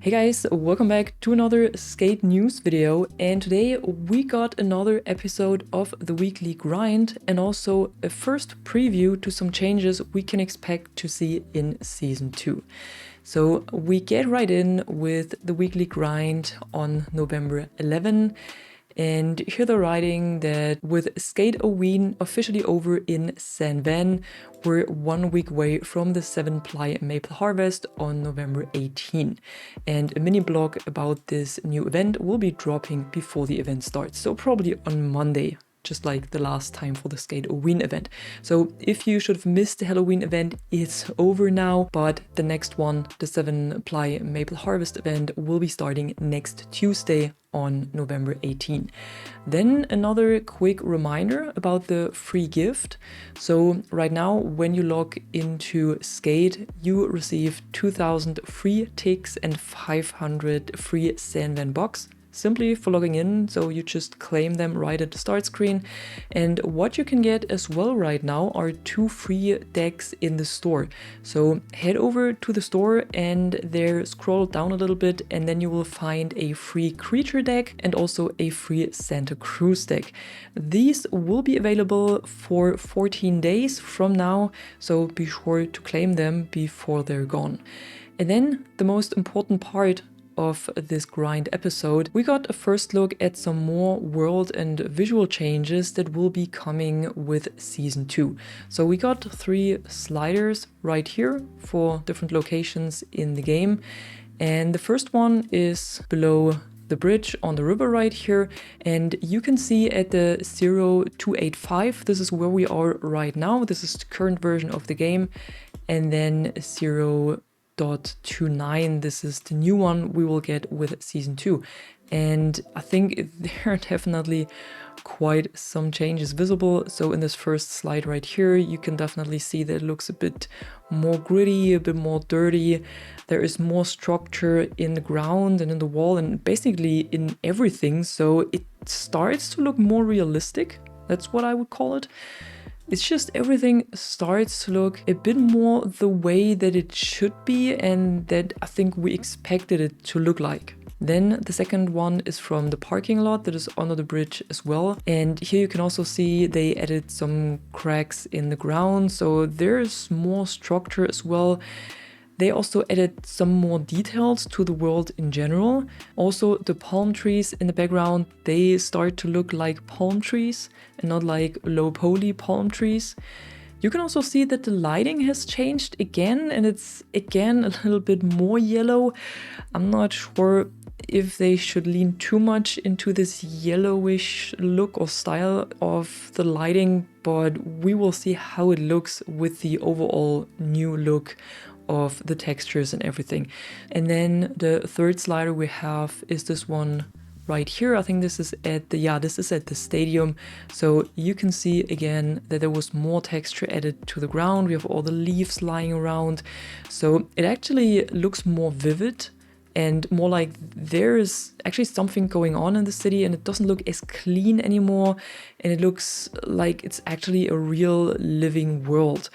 Hey guys, welcome back to another Skate news video, and today we got another episode of the weekly grind and also a first preview to some changes we can expect to see in Season 2. So we get right in with the weekly grind on November 11. And here they're writing that with Skate Oween officially over in San Van, we're 1 week away from the 7-ply Maple Harvest on November 18. And a mini blog about this new event will be dropping before the event starts, so probably on Monday, just like the last time for the Skate Oween event. So if you should have missed the Halloween event, it's over now, but the next one, the 7-ply Maple Harvest event, will be starting next Tuesday on November 18. Then another quick reminder about the free gift. So right now, when you log into Skate, you receive 2,000 free ticks and 500 free San Van bucks, simply for logging in. So you just claim them right at the start screen. And what you can get as well right now are 2 free decks in the store. So head over to the store and there scroll down a little bit, and then you will find a free creature deck and also a free Santa Cruz deck. These will be available for 14 days from now, so be sure to claim them before they're gone. And then the most important part of this grind episode, we got a first look at some more world and visual changes that will be coming with Season 2. So we got 3 sliders right here for different locations in the game. And the first one is below the bridge on the river right here, and you can see at the 0285, this is where we are right now. This is the current version of the game. And then 0.29, this is the new one we will get with Season 2. And I think there are definitely quite some changes visible. So in this first slide right here, you can definitely see that it looks a bit more gritty, a bit more dirty. There is more structure in the ground and in the wall and basically in everything. So it starts to look more realistic. That's what I would call it. It's just everything starts to look a bit more the way that it should be and that I think we expected it to look like. Then the second one is from the parking lot that is under the bridge as well. And here you can also see they added some cracks in the ground, so there's more structure as well. They also added some more details to the world in general. Also, the palm trees in the background, they start to look like palm trees and not like low poly palm trees. You can also see that the lighting has changed again, and it's again a little bit more yellow. I'm not sure if they should lean too much into this yellowish look or style of the lighting, but we will see how it looks with the overall new look of the textures and everything. And then the third slider we have is this one right here. I think this is at the stadium. So you can see again that there was more texture added to the ground. We have all the leaves lying around. So it actually looks more vivid and more like there's actually something going on in the city, and it doesn't look as clean anymore. And it looks like it's actually a real living world.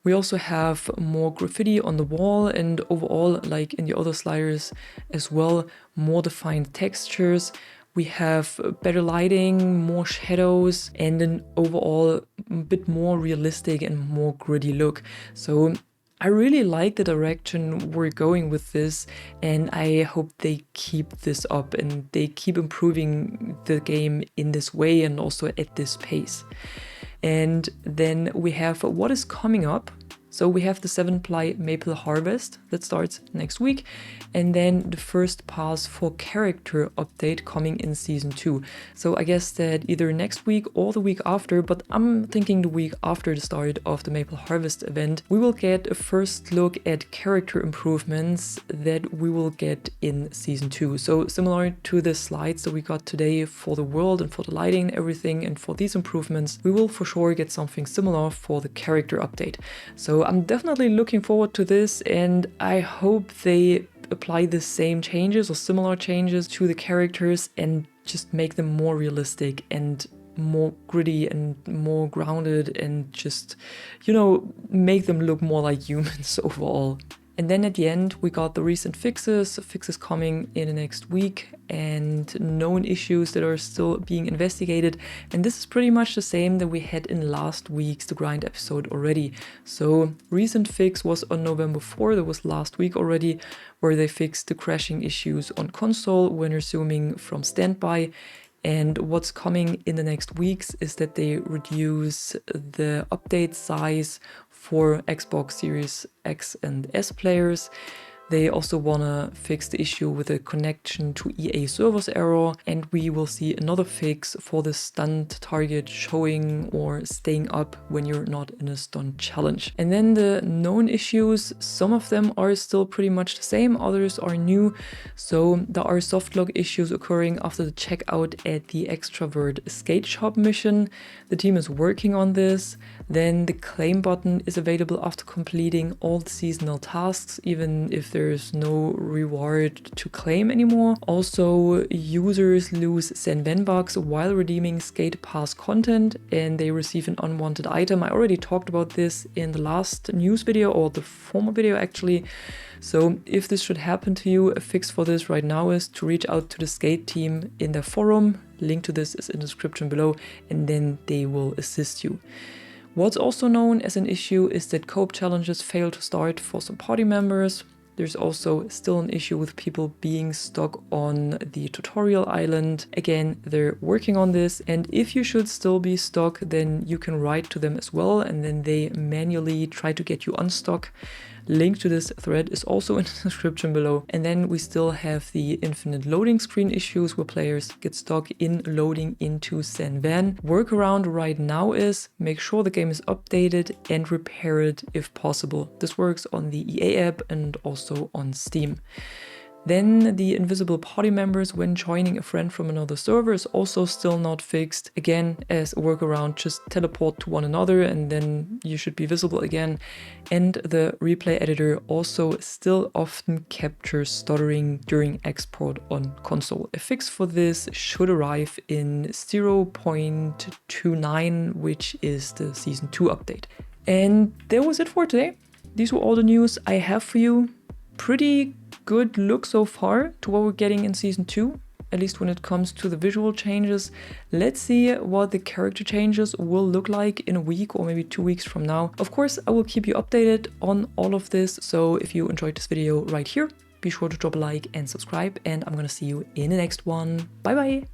We also have more graffiti on the wall, and overall, like in the other sliders as well, more defined textures. We have better lighting, more shadows, and an overall bit more realistic and more gritty look. So I really like the direction we're going with this, and I hope they keep this up and they keep improving the game in this way and also at this pace. And then we have what is coming up. So we have the 7-ply Maple Harvest that starts next week, and then the first pass for character update coming in Season 2. So I guess that either next week or the week after, but I'm thinking the week after the start of the Maple Harvest event, we will get a first look at character improvements that we will get in Season 2. So similar to the slides that we got today for the world and for the lighting and everything, and for these improvements, we will for sure get something similar for the character update. So I'm definitely looking forward to this, and I hope they apply the same changes or similar changes to the characters and just make them more realistic and more gritty and more grounded and just, make them look more like humans overall. And then at the end, we got the recent fixes coming in the next week, and known issues that are still being investigated. And this is pretty much the same that we had in last week's The Grind episode already. So recent fix was on November 4, that was last week already, where they fixed the crashing issues on console when resuming from standby. And what's coming in the next weeks is that they reduce the update size for Xbox Series X and S players. They also want to fix the issue with a connection to EA servers error, and we will see another fix for the stunned target showing or staying up when you're not in a stunned challenge. And then the known issues, some of them are still pretty much the same, others are new. So there are softlock issues occurring after the checkout at the Extravert skate shop mission. The team is working on this. Then the claim button is available after completing all the seasonal tasks, even if there's no reward to claim anymore. Also, users lose Senven bucks while redeeming Skate Pass content, and they receive an unwanted item. I already talked about this in the last news video, or the former video actually. So if this should happen to you, a fix for this right now is to reach out to the Skate team in their forum. Link to this is in the description below, and then they will assist you. What's also known as an issue is that co-op challenges fail to start for some party members. There's also still an issue with people being stuck on the tutorial island. Again, they're working on this, and if you should still be stuck, then you can write to them as well, and then they manually try to get you unstuck. Link to this thread is also in the description below. And then we still have the infinite loading screen issues where players get stuck in loading into Senven. Workaround right now is make sure the game is updated and repair it if possible. This works on the EA app and also on Steam. Then the invisible party members when joining a friend from another server is also still not fixed. Again, as a workaround, just teleport to one another and then you should be visible again. And the replay editor also still often captures stuttering during export on console. A fix for this should arrive in 0.29, which is the Season 2 update. And that was it for today. These were all the news I have for you. Pretty good look so far to what we're getting in Season 2, at least when it comes to the visual changes. Let's see what the character changes will look like in a week or maybe 2 weeks from now. Of course, I will keep you updated on all of this, so if you enjoyed this video right here, be sure to drop a like and subscribe, and I'm gonna see you in the next one. Bye bye!